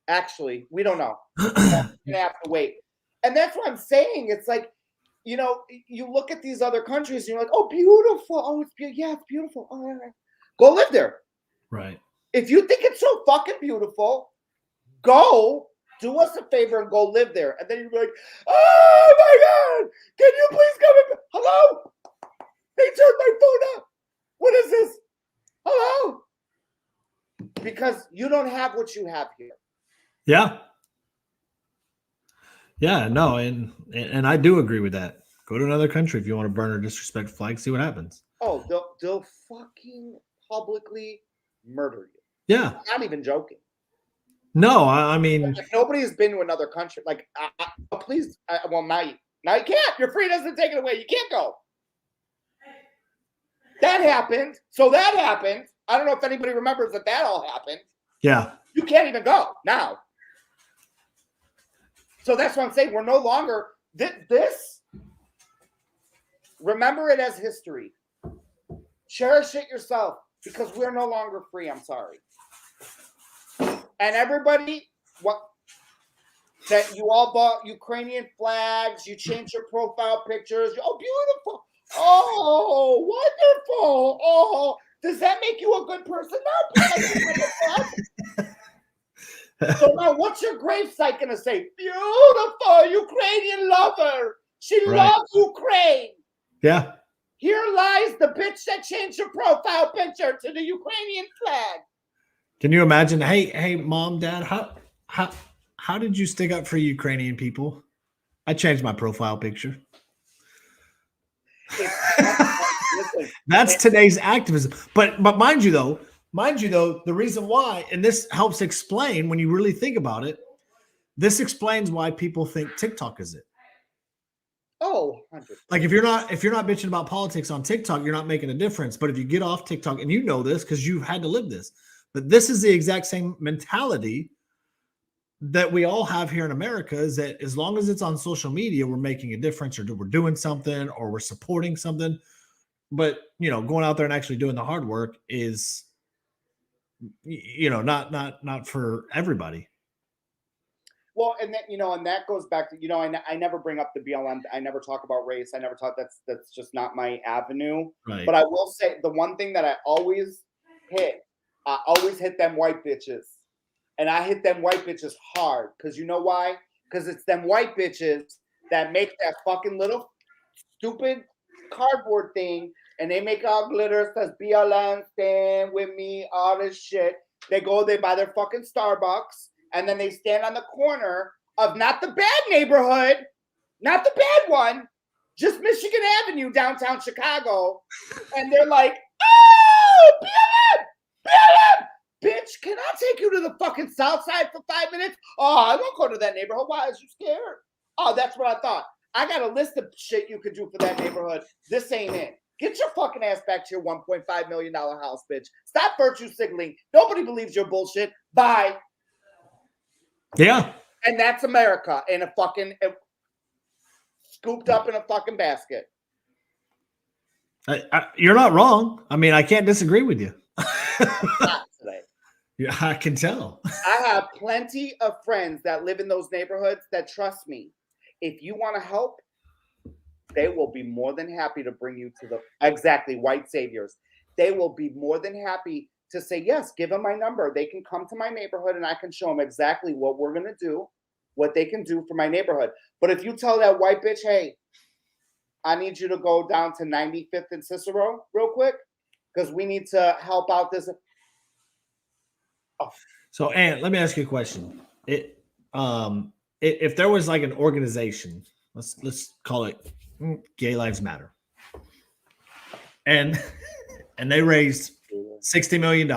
Actually, we don't know. We're gonna have to wait. And that's what I'm saying. It's like, you look at these other countries and you're like, oh, beautiful. Oh, it's beautiful. Yeah, it's beautiful. Oh, yeah. Go live there. Right. If you think it's so fucking beautiful, go. Do us a favor and go live there. And then you're like, oh my God, can you please come in? Hello? They turned my phone off. What is this? Hello? Because you don't have what you have here. Yeah. Yeah, no, and I do agree with that. Go to another country if you want to burn or disrespect flag, see what happens. Oh, they'll fucking publicly murder you. Yeah. I'm not even joking. No, I mean, if nobody's been to another country, like, please, well, now you can't. Your freedom doesn't take it away. You can't go. That happened. So that happened. I don't know if anybody remembers that all happened. Yeah. You can't even go now. So that's what I'm saying. We're no longer this. Remember it as history. Cherish it yourself because we're no longer free. I'm sorry. And everybody, that you all bought Ukrainian flags, you changed your profile pictures. Oh, beautiful. Oh, wonderful. Oh, does that make you a good person? No. So now what's your gravesite going to say? Beautiful Ukrainian lover. She loves Ukraine. Yeah. Here lies the bitch that changed her profile picture to the Ukrainian flag. Can you imagine? Hey, mom, dad, how did you stick up for Ukrainian people? I changed my profile picture. That's today's activism. But mind you though, the reason why, and this helps explain when you really think about it, this explains why people think TikTok is it. Oh, 100%. Like if you're not bitching about politics on TikTok, you're not making a difference. But if you get off TikTok, and you know this because you've had to live this, but this is the exact same mentality that we all have here in America, is that as long as it's on social media, we're making a difference, or we're doing something, or we're supporting something. But going out there and actually doing the hard work is, not for everybody. Well, and that and that goes back to I never bring up the BLM. I never talk about race. I never talk. That's just not my avenue. Right. But I will say the one thing that I always hit them white bitches, and I hit them white bitches hard because you know why? Because it's them white bitches that make that fucking little stupid cardboard thing, and they make all glitter, says BLM, stand with me, all this shit. They go, they buy their fucking Starbucks, and then they stand on the corner of not the bad neighborhood, not the bad one, just Michigan Avenue, downtown Chicago, and they're like, oh, BLM, BLM. Bitch, can I take you to the fucking south side for 5 minutes? Oh, I won't go to that neighborhood. Why? Is you scared? Oh, that's what I thought. I got a list of shit you could do for that neighborhood. This ain't it. Get your fucking ass back to your $1.5 million house, bitch. Stop virtue signaling. Nobody believes your bullshit. Bye. Yeah. And that's America in a fucking scooped up in a fucking basket. You're not wrong. I mean, I can't disagree with you. Not today. Yeah, I can tell. I have plenty of friends that live in those neighborhoods that trust me. If you want to help, they will be more than happy to bring you to the white saviors. They will be more than happy to say, yes, give them my number. They can come to my neighborhood and I can show them exactly what we're going to do, what they can do for my neighborhood. But if you tell that white bitch, hey, I need you to go down to 95th and Cicero real quick because we need to help out this. Oh. So, Ant, let me ask you a question. If there was like an organization, let's call it Gay Lives Matter, and they raised $60 million,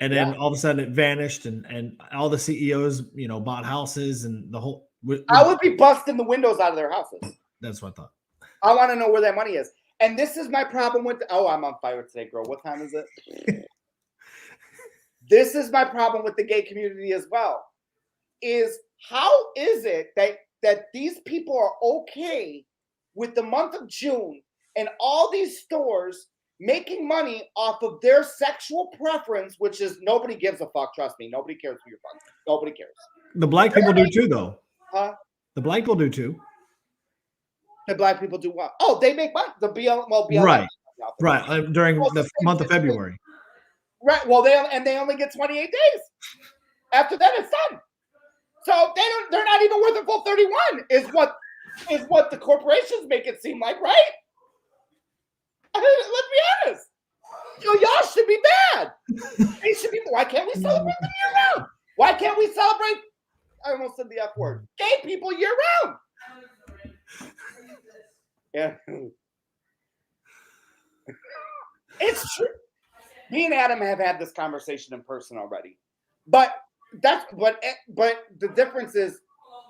and then all of a sudden it vanished, and all the CEOs, bought houses and the whole. I would be busting the windows out of their houses. That's what I thought. I want to know where that money is, and this is my problem with. I'm on fire today, girl. What time is it? This is my problem with the gay community as well. Is how is it that these people are okay with the month of June and all these stores making money off of their sexual preference, which is nobody gives a fuck. Trust me, nobody cares who you're fucking. Nobody cares. The black people do too, though. Huh? The black people do too. The black people do what? Oh, they make money. The BLM, right. During the month of February. Right. Well, they only get 28 days. After that, it's done. So they're not even worth a full 31. Is what the corporations make it seem like, right? Let's be honest. Y'all should be bad. They should be. Why can't we celebrate them year round? Why can't we celebrate? I almost said the F word. Gay people year round. Yeah. It's true. Me and Adam have had this conversation in person already, but the difference is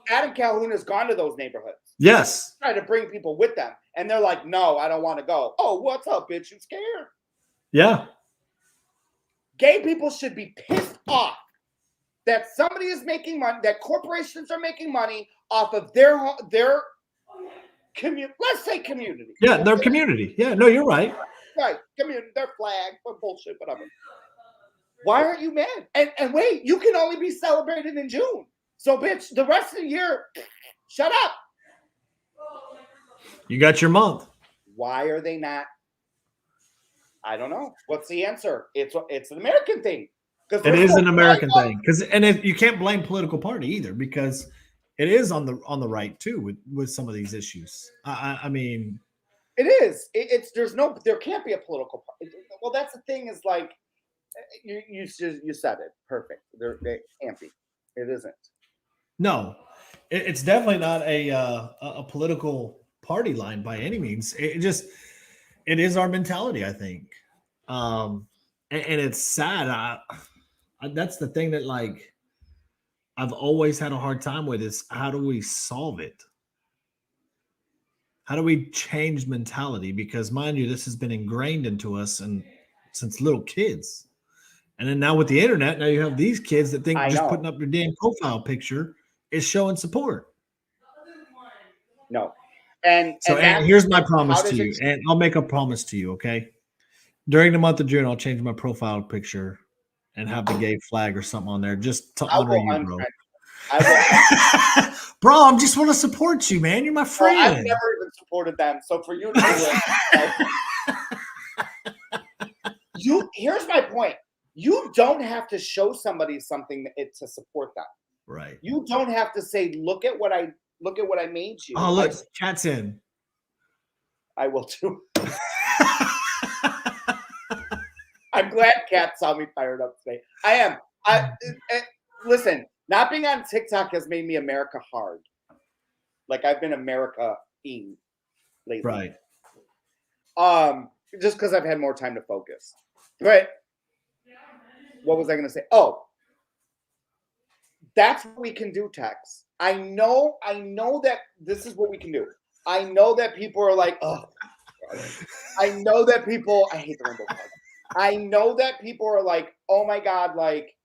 Adam Calhoun has gone to those neighborhoods. Yes. Trying to bring people with them, and they're like, "No, I don't want to go." Oh, what's up, bitch? You scared? Yeah. Gay people should be pissed off that somebody is making money, that corporations are making money off of their community. Let's say community. Yeah, their community. Yeah, no, you're right. Right, community, their flag, but bullshit, whatever. Why aren't you mad? And wait, you can only be celebrated in June. So, bitch, the rest of the year, shut up. You got your month. Why are they not? I don't know. What's the answer? It's an American thing. It is an American thing. You can't blame political party either, because it is on the right too with some of these issues. I mean, it is. There can't be a political party. Well, that's the thing. Is like you said it perfect. They can't be. It isn't. No, it's definitely not a political party line by any means. It is our mentality, I think, and it's sad. That's the thing that like I've always had a hard time with is how do we solve it? How do we change mentality? Because mind you, this has been ingrained into us and since little kids. And then now with the internet, now you have these kids that think just putting up your damn profile picture is showing support. No. And here's my promise to you. And I'll make a promise to you, okay? During the month of June, I'll change my profile picture and have the gay flag or something on there just to honor you, bro. Bro, I just want to support you, man. You're my friend. I've never even supported them. So for you to do it, here's my point. You don't have to show somebody something to support them. Right. You don't have to say, look at what I made you. Oh, look, cat's in. I will too. I'm glad Kat saw me fired up today. I am. Listen, not being on TikTok has made me America hard. Like I've been America-ing lately. Right. Just because I've had more time to focus. But what was I going to say? Oh, that's what we can do, Tex. I know that this is what we can do. I know that people are like, oh, I know that people, I hate the rainbow flag. I know that people are like, oh my God, like,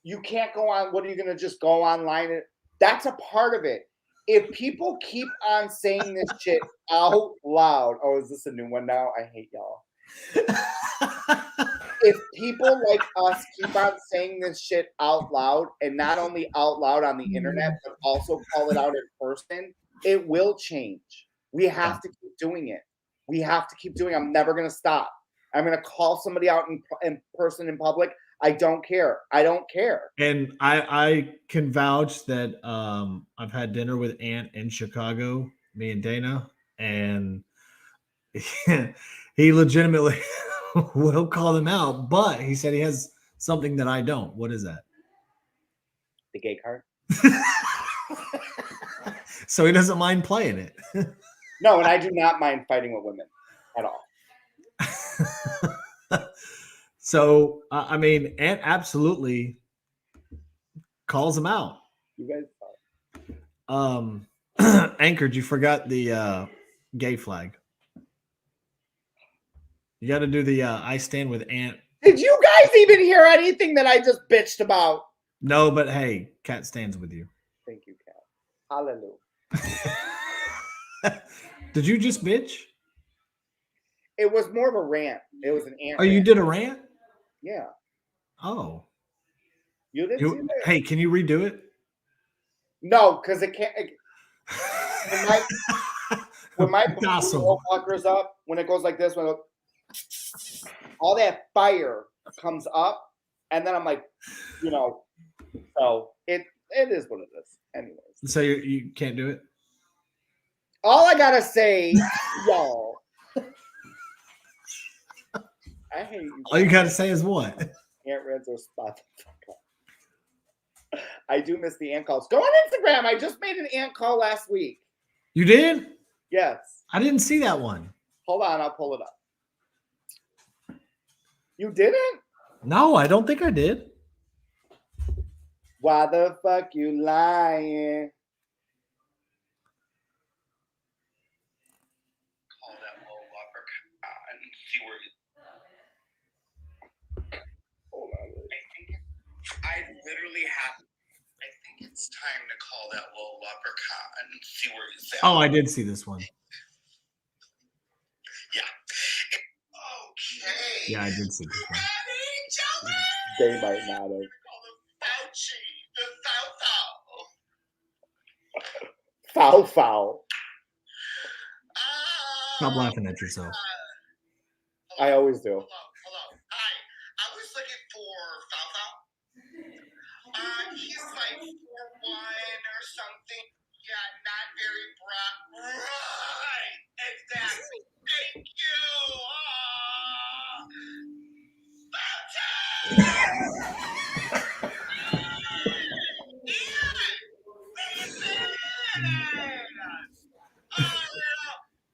you can't go on. What are you going to just go online? That's a part of it. If people keep on saying this shit out loud, oh, is this a new one now? I hate y'all. If people like us keep on saying this shit out loud, and not only out loud on the internet, but also call it out in person, it will change. We have to keep doing it. We have to keep doing it. I'm never going to stop. I'm going to call somebody out in person in public. I don't care. I don't care. And I can vouch that I've had dinner with Aunt in Chicago, me and Dana, and he legitimately will call them out, but he said he has something that I don't. What is that? The gay card? So he doesn't mind playing it. No, and I do not mind fighting with women at all. So, I mean, Aunt absolutely calls him out. You guys Anchored, you forgot the gay flag. You got to do the I stand with Aunt. Did you guys even hear anything that I just bitched about? No, but hey, Cat stands with you. Thank you, Kat. Hallelujah. Did you just bitch? It was more of a rant. It was an ant. Oh, you did a rant? Yeah. Oh. You didn't see that? Hey, can you redo it? No, because it can't. When my Docile. fuckers up, when it goes like this, when all that fire comes up, and then I'm like, so it is what it is. Anyways. So you can't do it? All I gotta say, y'all. I hate you. All you gotta say is what? Ant Reds or spot. I do miss the ant calls. Go on Instagram. I just made an ant call last week. You did? Yes. I didn't see that one. Hold on, I'll pull it up. You didn't? No, I don't think I did. Why the fuck you lying? Call that low upper and see where Hold on. I literally have. I think it's time to call that low leprechaun and see where he's at. Oh, I did see this one. Yeah. Okay. Yeah, I did see this one. They might not have. Fauci, the Foul, foul. Stop laughing at yourself. I always do. Hello. Hi. I was looking for Foul Foul. He's like 4'1" or something. Yeah, not very broad. Right. Exactly. Thank you.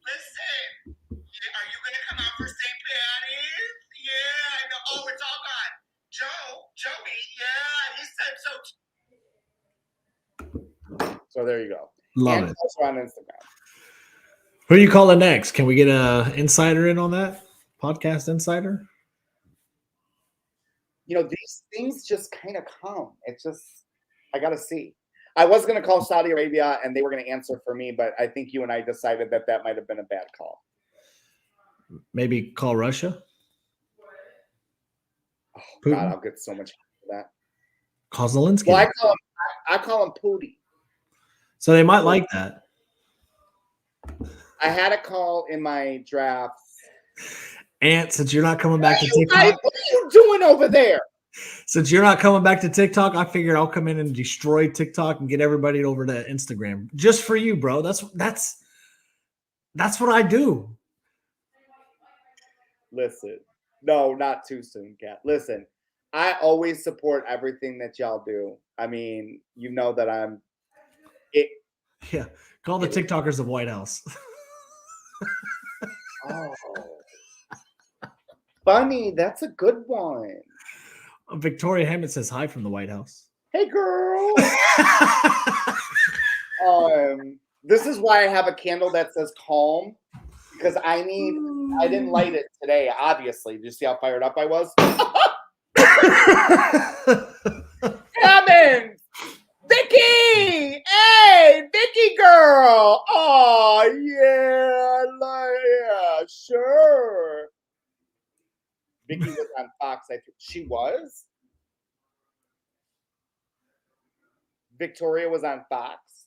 Listen, are you gonna come out for St. Patty's? Yeah, I know. Oh, it's all gone. Joey, yeah, he said so. So there you go. Love And it. also on Instagram. Who are you calling next? Can we get a insider in on that? Podcast insider? These things just kind of come. It's just, I got to see. I was going to call Saudi Arabia and they were going to answer for me, but I think you and I decided that might have been a bad call. Maybe call Russia? Oh, Putin? God, I'll get so much for that. Call Zelensky. Well, I call him Pootie. So they might like that. I had a call in my drafts. Aunt, since you're not coming back to What TikTok, are you doing over there? since you're not coming back to TikTok, I figured I'll come in and destroy TikTok and get everybody over to Instagram just for you, bro. That's That's what I do. Listen, no, not too soon, Kat. Listen, I always support everything that y'all do. I mean, you know that I'm it. Yeah. Call the TikTokers the White House. Oh, funny. That's a good one. Victoria Hammond says hi from the White House. Hey, girl. This is why I have a candle that says calm because I didn't light it today, obviously. Did you see how fired up I was? Hammond! Vicky! Hey, Vicky girl! Oh, yeah, sure. Vicky was on Fox. I think she was. Victoria was on Fox.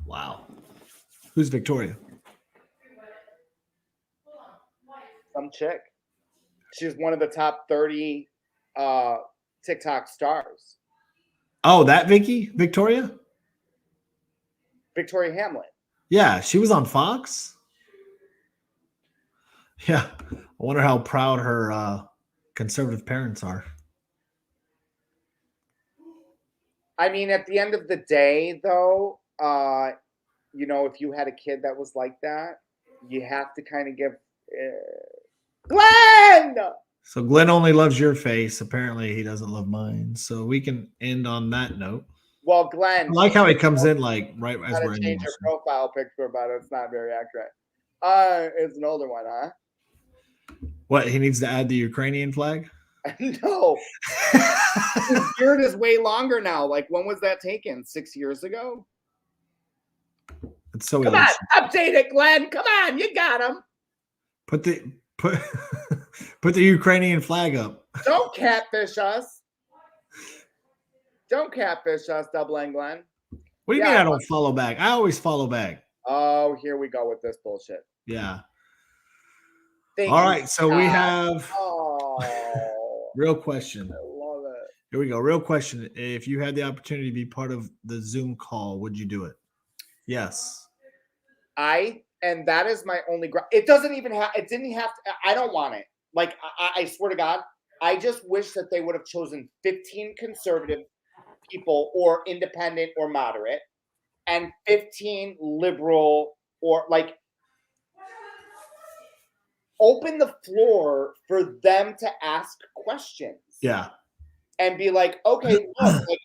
Wow. Who's Victoria? Some chick. She's one of the top 30 TikTok stars. Oh, that Vicky? Victoria? Victoria Hamlet. Yeah, she was on Fox. Yeah. I wonder how proud her conservative parents are. I mean, at the end of the day, though, you know, if you had a kid that was like that, you have to kind of give Glenn. So Glenn only loves your face. Apparently, he doesn't love mine. So we can end on that note. Well, Glenn, I like how he comes in like right as gotta we're change ending. your profile picture, but it's not very accurate. It's an older one, huh? What, he needs to add the Ukrainian flag? No, his beard is way longer now. Like, when was that taken? 6 years ago? It's so Come illegal. on, update it, Glenn. Come on, you got him. Put the Ukrainian flag up. Don't catfish us. Don't catfish us, Double N Glenn. What do you mean I don't follow back? I always follow back. Oh, here we go with this bullshit. Yeah. Thank All you, right. So we have Oh, real question. I love it. Here we go. Real question. If you had the opportunity to be part of the Zoom call, would you do it? Yes. And that is my only. It doesn't even have. It didn't have to. I don't want it. Like I swear to God, I just wish that they would have chosen 15 conservative people or independent or moderate, and 15 liberal or like open the floor for them to ask questions. Yeah. And be like, okay, look, like,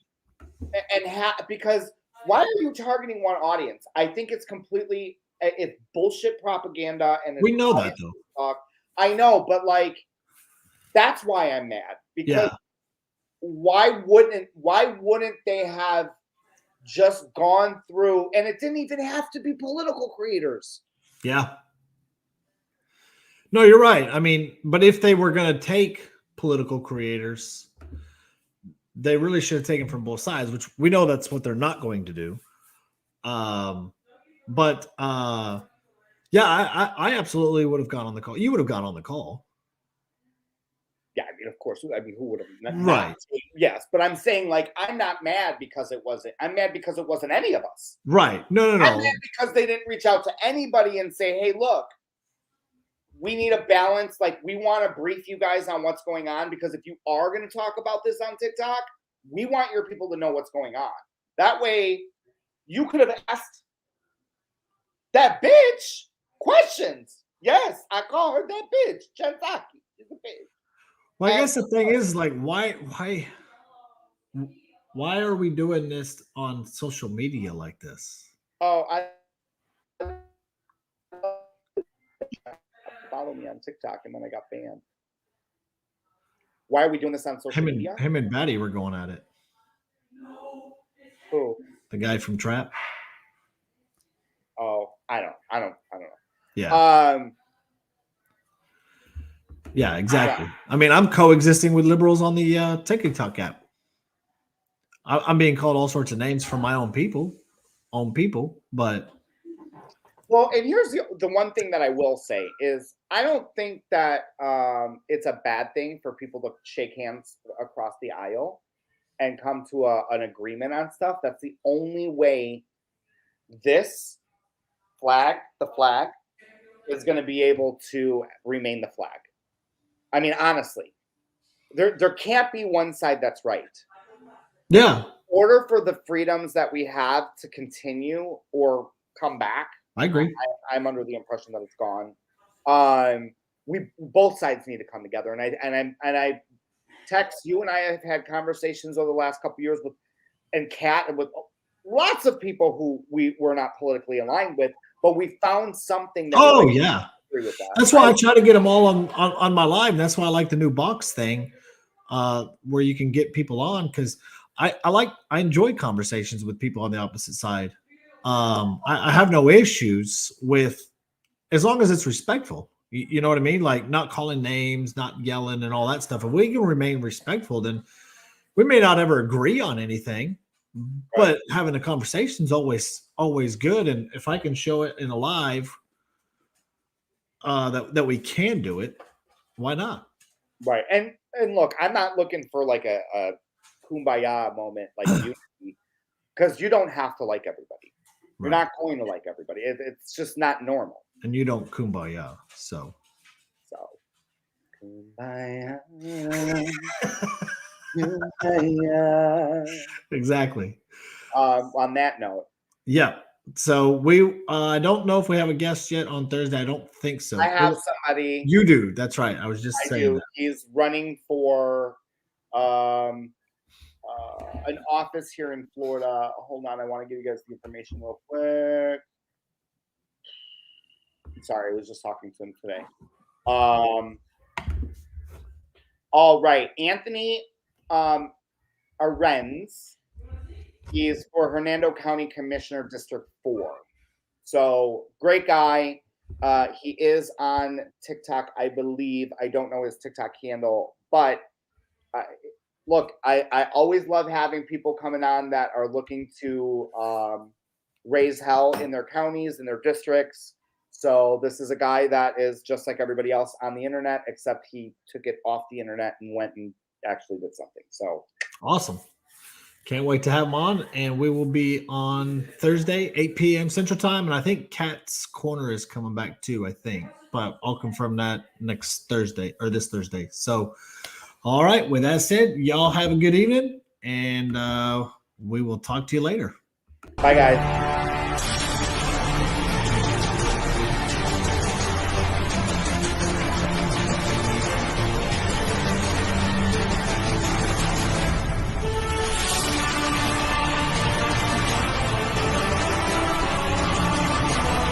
because why are you targeting one audience? I think it's completely it's bullshit propaganda, and We know that though. Talk. I know, but like that's why I'm mad because why wouldn't they have just gone through? And it didn't even have to be political creators. Yeah. No, you're right. I mean, but if they were going to take political creators, they really should have taken from both sides, which we know that's what they're not going to do. Yeah, I absolutely would have gone on the call. You would have gone on the call. Yeah, I mean, of course. I mean, who would have? Right. Yes, but I'm saying, like, I'm not mad because it wasn't. I'm mad because it wasn't any of us. Right. No. I'm mad because they didn't reach out to anybody and say, hey, look, we need a balance. Like, we want to brief you guys on what's going on because if you are going to talk about this on TikTok, we want your people to know what's going on. That way, you could have asked that bitch questions. Yes, I call her that bitch. Chansaki. She's a bitch. Well, I guess the thing is, like, why are we doing this on social media like this? Oh, follow me on TikTok, and then I got banned. Why are we doing this on social media? Him and Batty were going at it. Who? The guy from Trap. Oh, I don't know. Yeah. Yeah, exactly. Yeah. I mean, I'm coexisting with liberals on the TikTok app. I'm being called all sorts of names from my own people, but. Well, and here's the one thing that I will say is I don't think that it's a bad thing for people to shake hands across the aisle and come to an agreement on stuff. That's the only way this flag, the flag, is going to be able to remain the flag. I mean, honestly, there can't be one side that's right. Yeah, In order for the freedoms that we have to continue or come back, I agree. I'm under the impression that it's gone. We both sides need to come together, and I text you, and I have had conversations over the last couple of years with Kat and with lots of people who we were not politically aligned with, but we found something that. Oh we yeah, agree with that. that's why I try to get them all on my live. And that's why I like the new box thing, where you can get people on, because I enjoy conversations with people on the opposite side. I have no issues with, as long as it's respectful. You know what I mean? Like not calling names, not yelling and all that stuff. If we can remain respectful, then we may not ever agree on anything, but having a conversation is always good. And if I can show it in a live, that we can do it, why not? Right. And look, I'm not looking for like a kumbaya moment like unity, because you don't have to like everybody. You're Right. not going to like everybody. It's just not normal. And you don't kumbaya, so Kumbaya, kumbaya. exactly. On that note, Yeah. So we I don't know if we have a guest yet on Thursday. I don't think so. I have somebody. You do. That's right. I was just I saying do. that. He's running for an office here in Florida. Hold on, I want to give you guys the information real quick. Sorry, I was just talking to him today. All right, Anthony Arends. He is for Hernando County Commissioner District 4. So great guy. He is on TikTok, I believe. I don't know his TikTok handle, but look, I always love having people coming on that are looking to raise hell in their counties, in their districts. So this is a guy that is just like everybody else on the internet, except he took it off the internet and went and actually did something. So Awesome. Can't wait to have him on. And we will be on Thursday, 8 p.m. Central Time. And I think Cat's Corner is coming back too, I think. But I'll confirm that next Thursday or this Thursday. So, all right. With that said, y'all have a good evening. And we will talk to you later. bye, guys.